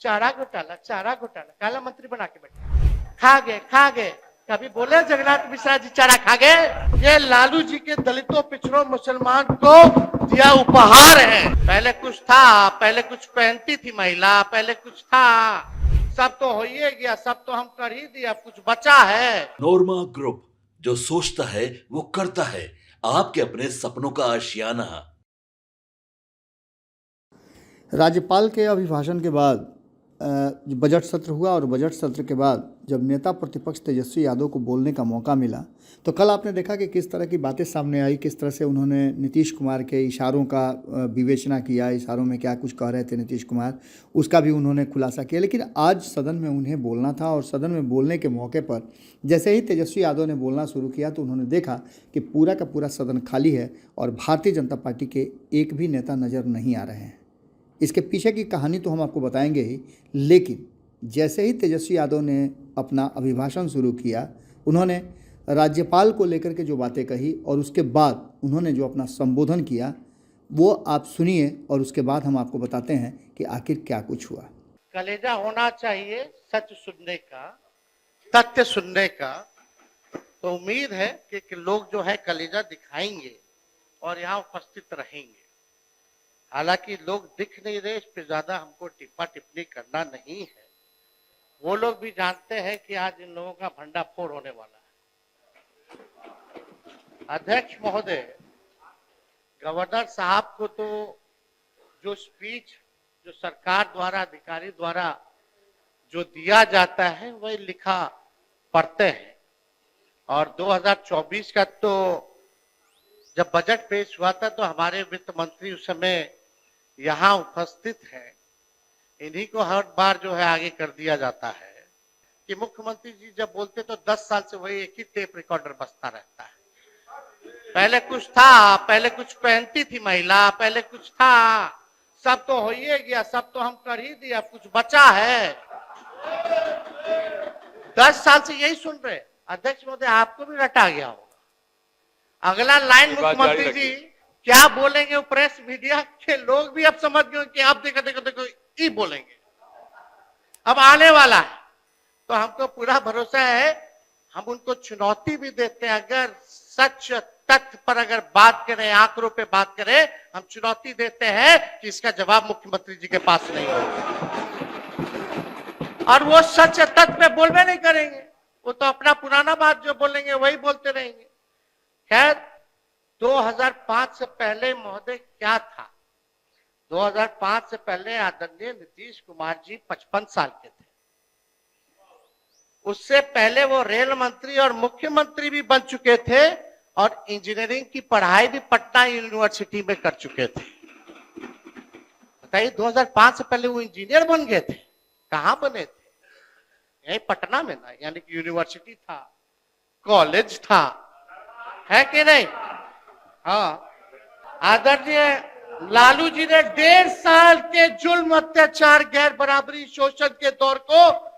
चारा घोटाला काला मंत्री बना के बैठे, खा गए। कभी बोले जगन्नाथ मिश्रा जी चारा खा गए? ये लालू जी के दलितों, पिछड़ों, मुसलमान को दिया उपहार है। पहले कुछ था, पहले कुछ पहनती थी महिला, पहले कुछ था, सब तो हो ही गया, सब तो हम कर ही दिया, कुछ बचा है। नोरमा ग्रुप, जो सोचता है वो करता है। आपके अपने सपनों का आशियाना। राज्यपाल के अभिभाषण के बाद बजट सत्र हुआ और बजट सत्र के बाद जब नेता प्रतिपक्ष तेजस्वी यादव को बोलने का मौका मिला तो कल आपने देखा कि किस तरह की बातें सामने आई, किस तरह से उन्होंने नीतीश कुमार के इशारों का विवेचना किया, इशारों में क्या कुछ कह रहे थे नीतीश कुमार, उसका भी उन्होंने खुलासा किया। लेकिन आज सदन में उन्हें बोलना था और सदन में बोलने के मौके पर जैसे ही तेजस्वी यादव ने बोलना शुरू किया तो उन्होंने देखा कि पूरा का पूरा सदन खाली है और भारतीय जनता पार्टी के एक भी नेता नज़र नहीं आ रहे हैं। इसके पीछे की कहानी तो हम आपको बताएंगे ही, लेकिन जैसे ही तेजस्वी यादव ने अपना अभिभाषण शुरू किया, उन्होंने राज्यपाल को लेकर के जो बातें कही और उसके बाद उन्होंने जो अपना संबोधन किया वो आप सुनिए और उसके बाद हम आपको बताते हैं कि आखिर क्या कुछ हुआ। कलेजा होना चाहिए सच सुनने का, तथ्य सुनने का। तो उम्मीद है कि लोग जो है कलेजा दिखाएंगे और यहाँ उपस्थित रहेंगे। हालांकि लोग दिख नहीं रहे, इस पे ज्यादा हमको टिप्पा टिप्पणी करना नहीं है। वो लोग भी जानते हैं कि आज इन लोगों का भंडाफोड़ होने वाला है। अध्यक्ष महोदय, गवर्नर साहब को तो जो स्पीच जो सरकार द्वारा, अधिकारी द्वारा जो दिया जाता है वही लिखा पढ़ते हैं। और 2024 का तो जब बजट पेश हुआ था तो हमारे वित्त मंत्री उस समय यहाँ उपस्थित है। इन्हीं को हर बार जो है आगे कर दिया जाता है कि मुख्यमंत्री जी जब बोलते तो 10 साल से वही एक ही टेप रिकॉर्डर बजता रहता है। पहले कुछ था, पहले कुछ पहनती थी महिला, पहले कुछ था, सब तो हो ही गया, सब तो हम कर ही दिया, कुछ बचा है। 10 साल से यही सुन रहे। अध्यक्ष महोदय, आपको भी रटा गया होगा। अगला लाइन मुख्यमंत्री जी क्या बोलेंगे वो प्रेस मीडिया के लोग भी अब समझ गए कि आप देखो ये बोलेंगे, अब आने वाला है। तो हमको पूरा भरोसा है, हम उनको चुनौती भी देते हैं। अगर सच तथ्य पर अगर बात करें, आंकड़ों पे बात करें, हम चुनौती देते हैं कि इसका जवाब मुख्यमंत्री जी के पास नहीं होगा और वो सच तथ्य पे बोलबे नहीं करेंगे। वो तो अपना पुराना बात जो बोलेंगे वही बोलते रहेंगे। खैर, 2005 से पहले महोदय क्या था? 2005 से पहले आदरणीय नीतीश कुमार जी 55 साल के थे। उससे पहले वो रेल मंत्री और मुख्यमंत्री भी बन चुके थे और इंजीनियरिंग की पढ़ाई भी पटना यूनिवर्सिटी में कर चुके थे। बताइए, 2005 से पहले वो इंजीनियर बन गए थे। कहां बने थे? यही पटना में ना, यानी कि यूनिवर्सिटी था, कॉलेज था, है कि नहीं? हाँ, आदरणीय लालू जी ने 1.5 साल के जुल्म, अत्याचार, गैर बराबरी, शोषण के दौर को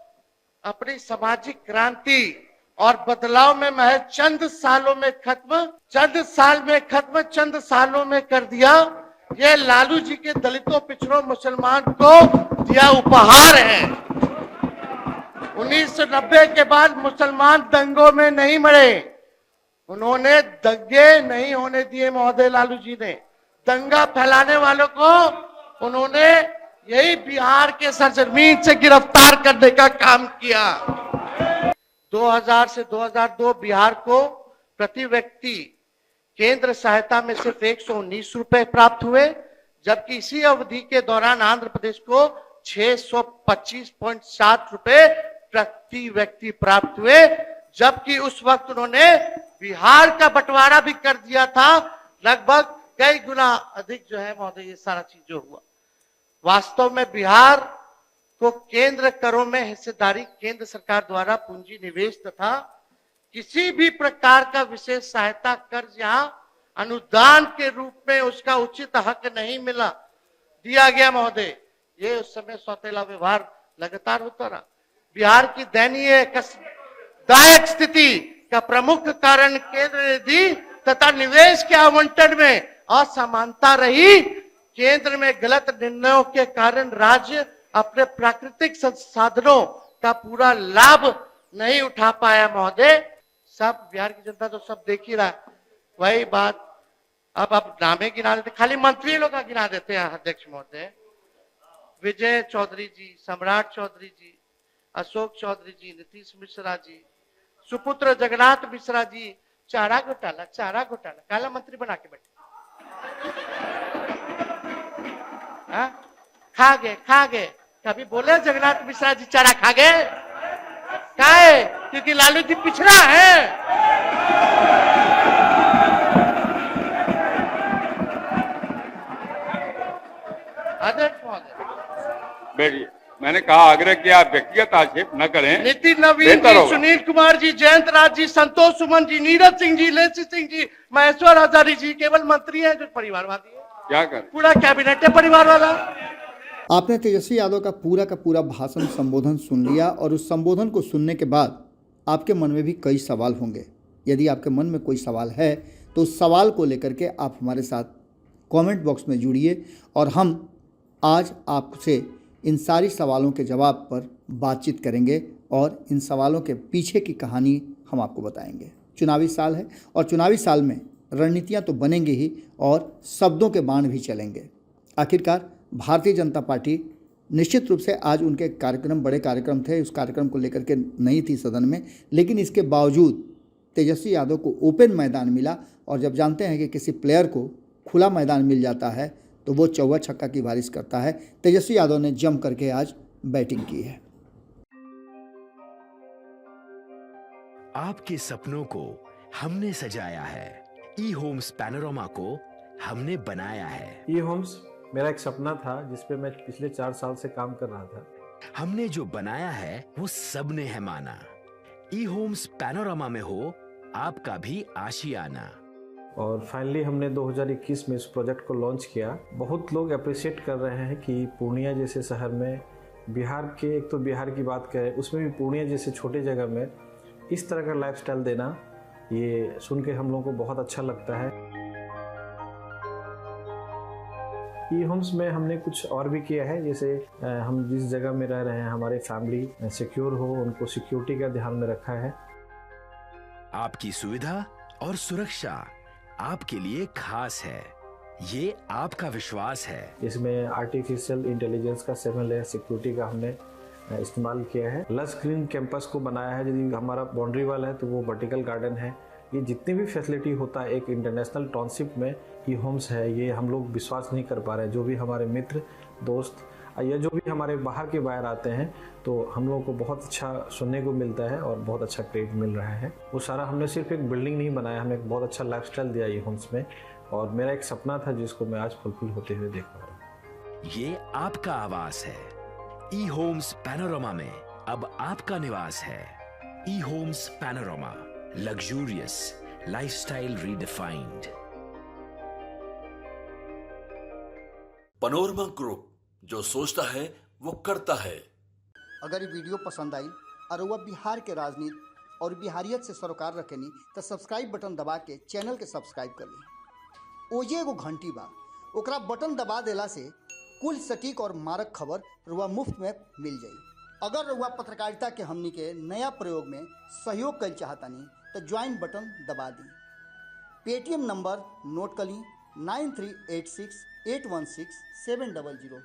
अपनी सामाजिक क्रांति और बदलाव में महज चंद सालों में कर दिया। ये लालू जी के दलितों, पिछड़ों, मुसलमान को दिया उपहार है। 1990 के बाद मुसलमान दंगों में नहीं मरे, उन्होंने दंगे नहीं होने दिए महोदय। लालू जी ने दंगा फैलाने वालों को उन्होंने यही बिहार के सरजमीन से गिरफ्तार करने का काम किया। 2000 से 2002 बिहार को प्रति व्यक्ति केंद्र सहायता में सिर्फ 119 रुपए प्राप्त हुए, जबकि इसी अवधि के दौरान आंध्र प्रदेश को 625.7 रुपए प्रति व्यक्ति प्राप्त हुए, जबकि उस वक्त उन्होंने बिहार का बंटवारा भी कर दिया था, लगभग कई गुना अधिक जो है महोदय ये सारा चीज जो हुआ। वास्तव में बिहार को केंद्र करों में हिस्सेदारी केंद्र सरकार द्वारा पूंजी निवेश तथा किसी भी प्रकार का विशेष सहायता कर्ज यहाँ अनुदान के रूप में उसका उचित हक नहीं दिया गया महोदय। ये उस समय सौतेला व्यवहार लगातार होता रहा। बिहार की दयनीय दायक स्थिति का प्रमुख कारण केंद्र निधि तथा निवेश के आवंटन में असमानता रही। केंद्र में गलत निर्णयों के कारण राज्य अपने प्राकृतिक संसाधनों का पूरा लाभ नहीं उठा पाया महोदय। सब बिहार की जनता तो सब देख ही रहा है। वही बात अब आप नामे गिना देते, खाली मंत्री लोग का गिना देते हैं अध्यक्ष महोदय। विजय चौधरी जी, सम्राट चौधरी जी, अशोक चौधरी जी, नीतीश मिश्रा जी, सुपुत्र जगन्नाथ मिश्रा जी, चारा घोटाला काला मंत्री बना के बैठे। खा गए कभी बोले जगन्नाथ मिश्रा जी चारा खा गए? क्या है? क्योंकि लालू जी पिछड़ा है। अध्यक्ष महोदय, बैठिए। मैंने कहा आग्रह किया आप व्यक्तिगत आक्षेप न करें। नितिन नवीन जी, सुनील कुमार जी, जयंत राज जी, संतोष सुमन जी, नीरज सिंह जी, लेसी सिंह जी, महेश्वर हजारी जी केवल मंत्री हैं जो परिवारवादी है। क्या करें? पूरा कैबिनेट है परिवार वाला। आपने तेजस्वी यादव का पूरा भाषण संबोधन सुन लिया और उस संबोधन को सुनने के बाद आपके मन में भी कई सवाल होंगे। यदि आपके मन में कोई सवाल है तो उस सवाल को लेकर के आप हमारे साथ कमेंट बॉक्स में जुड़िए और हम आज आपसे इन सारी सवालों के जवाब पर बातचीत करेंगे और इन सवालों के पीछे की कहानी हम आपको बताएंगे। चुनावी साल है और चुनावी साल में रणनीतियां तो बनेंगी ही और शब्दों के बाण भी चलेंगे। आखिरकार भारतीय जनता पार्टी निश्चित रूप से आज उनके कार्यक्रम बड़े कार्यक्रम थे, उस कार्यक्रम को लेकर के नहीं थी सदन में, लेकिन इसके बावजूद तेजस्वी यादव को ओपन मैदान मिला और जब जानते हैं कि किसी प्लेयर को खुला मैदान मिल जाता है तो वो चौवा छक्का की बारिश करता है। तेजस्वी यादव ने जम करके आज बैटिंग की है। आपके सपनों को हमने सजाया है, ई होम्स पैनोरामा को हमने बनाया है। ई होम्स मेरा एक सपना था जिस पे मैं पिछले 4 साल से काम कर रहा था। हमने जो बनाया है वो सबने है माना। ई होम्स पैनोरामा में हो आपका भी आशियाना। और फाइनली हमने 2021 में इस प्रोजेक्ट को लॉन्च किया। बहुत लोग अप्रिशिएट कर रहे हैं कि पूर्णिया जैसे शहर में, बिहार के, एक तो बिहार की बात करें उसमें भी पूर्णिया जैसे छोटे जगह में इस तरह का लाइफस्टाइल देना, ये सुन के हम लोगों को बहुत अच्छा लगता है। ई होम्स में हमने कुछ और भी किया है, जैसे हम जिस जगह में रह रहे हैं हमारे फैमिली सिक्योर हो, उनको सिक्योरिटी का ध्यान में रखा है। आपकी सुविधा और सुरक्षा आपके लिए खास है, ये आपका विश्वास है। इसमें आर्टिफिशियल इंटेलिजेंस का 7 लेयर सिक्योरिटी का हमने इस्तेमाल किया है। लस ग्रीन कैंपस को बनाया है। यदि हमारा बाउंड्री वाल है तो वो वर्टिकल गार्डन है। ये जितनी भी फैसिलिटी होता है एक इंटरनेशनल टाउनशिप में ई होम्स है, ये हम लोग विश्वास नहीं कर पा रहे हैं। जो भी हमारे मित्र दोस्त या जो भी हमारे बाहर के बाहर आते हैं तो हम लोगों को बहुत अच्छा सुनने को मिलता है और बहुत अच्छा क्रेडिट मिल रहा है। वो सारा हमने सिर्फ एक बिल्डिंग नहीं बनाया, हमें एक बहुत अच्छा लाइफस्टाइल दिया ई होम्स में और मेरा एक सपना था जिसको मैं आज फुलफिल होते हुए देख पा रहा हूँ। ये आपका आवास है। ई होम्स पैनोरामा में अब आपका निवास है। E Homes Panorama, luxurious lifestyle redefined. Panorama group, जो सोचता है वो करता है। अगर ये वीडियो पसंद आई और वह बिहार के राजनीति और बिहारियत से सरोकार रखेनी तो सब्सक्राइब बटन दबा के चैनल के सब्सक्राइब कर ली। ओजे एगो घंटी बा, ओकरा बटन दबा देला से कुल सटीक और मारक खबर रुआ मुफ्त में मिल जाई। अगर रुआ पत्रकारिता के हमनी के नया प्रयोग में सहयोग कर चाहतानी तो ज्वाइन बटन दबा दी। पेटीएम नंबर नोट कर ली 9386816700।